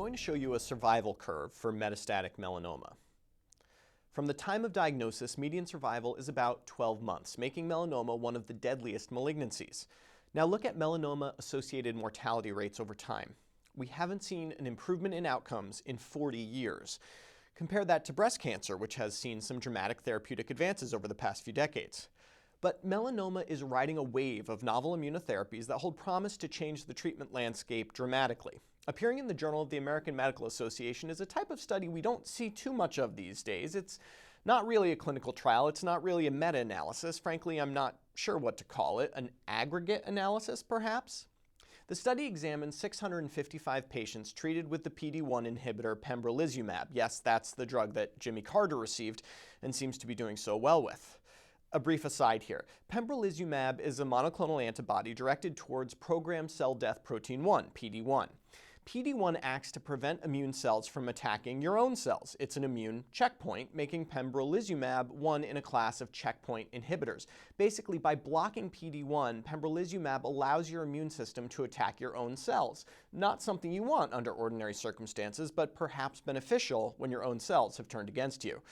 going to show you a survival curve for metastatic melanoma. From the time of diagnosis, median survival is about 12 months, making melanoma one of the deadliest malignancies. Now look at melanoma-associated mortality rates over time. We haven't seen an improvement in outcomes in 40 years. Compare that to breast cancer, which has seen some dramatic therapeutic advances over the past few decades. But melanoma is riding a wave of novel immunotherapies that hold promise to change the treatment landscape dramatically. Appearing in the Journal of the American Medical Association is a type of study we don't see too much of these days. It's not really a clinical trial. It's not really a meta-analysis. Frankly, I'm not sure what to call it. An aggregate analysis, perhaps? The study examined 655 patients treated with the PD-1 inhibitor Pembrolizumab. Yes, that's the drug that Jimmy Carter received and seems to be doing so well with. A brief aside here. Pembrolizumab is a monoclonal antibody directed towards programmed cell death protein 1, PD-1. PD-1 acts to prevent immune cells from attacking your own cells. It's an immune checkpoint, making pembrolizumab one in a class of checkpoint inhibitors. Basically, by blocking PD-1, pembrolizumab allows your immune system to attack your own cells. Not something you want under ordinary circumstances, but perhaps beneficial when your own cells have turned against you.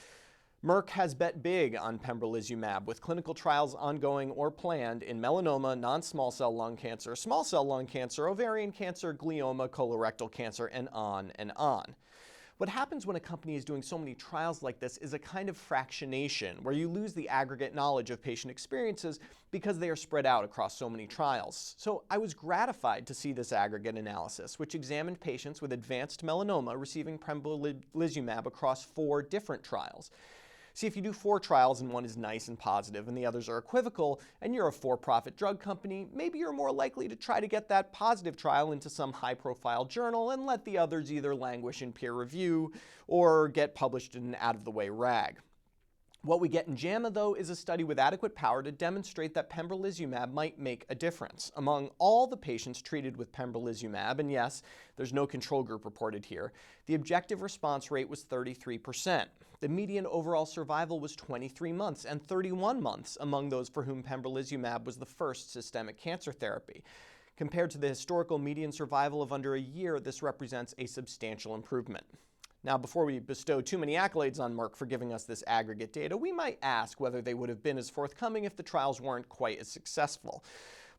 Merck has bet big on pembrolizumab, with clinical trials ongoing or planned in melanoma, non-small cell lung cancer, small cell lung cancer, ovarian cancer, glioma, colorectal cancer, and on and on. What happens when a company is doing so many trials like this is a kind of fractionation, where you lose the aggregate knowledge of patient experiences because they are spread out across so many trials. So I was gratified to see this aggregate analysis, which examined patients with advanced melanoma receiving pembrolizumab across 4 different trials. See, if you do 4 trials and one is nice and positive and the others are equivocal, and you're a for-profit drug company, maybe you're more likely to try to get that positive trial into some high-profile journal and let the others either languish in peer review or get published in an out-of-the-way rag. What we get in JAMA, though, is a study with adequate power to demonstrate that pembrolizumab might make a difference. Among all the patients treated with pembrolizumab, and yes, there's no control group reported here, the objective response rate was 33%. The median overall survival was 23 months and 31 months among those for whom pembrolizumab was the first systemic cancer therapy. Compared to the historical median survival of under a year, this represents a substantial improvement. Now, before we bestow too many accolades on Merck for giving us this aggregate data, we might ask whether they would have been as forthcoming if the trials weren't quite as successful.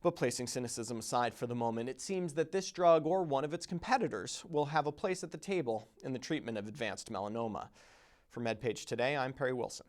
But placing cynicism aside for the moment, it seems that this drug or one of its competitors will have a place at the table in the treatment of advanced melanoma. For MedPage Today, I'm Perry Wilson.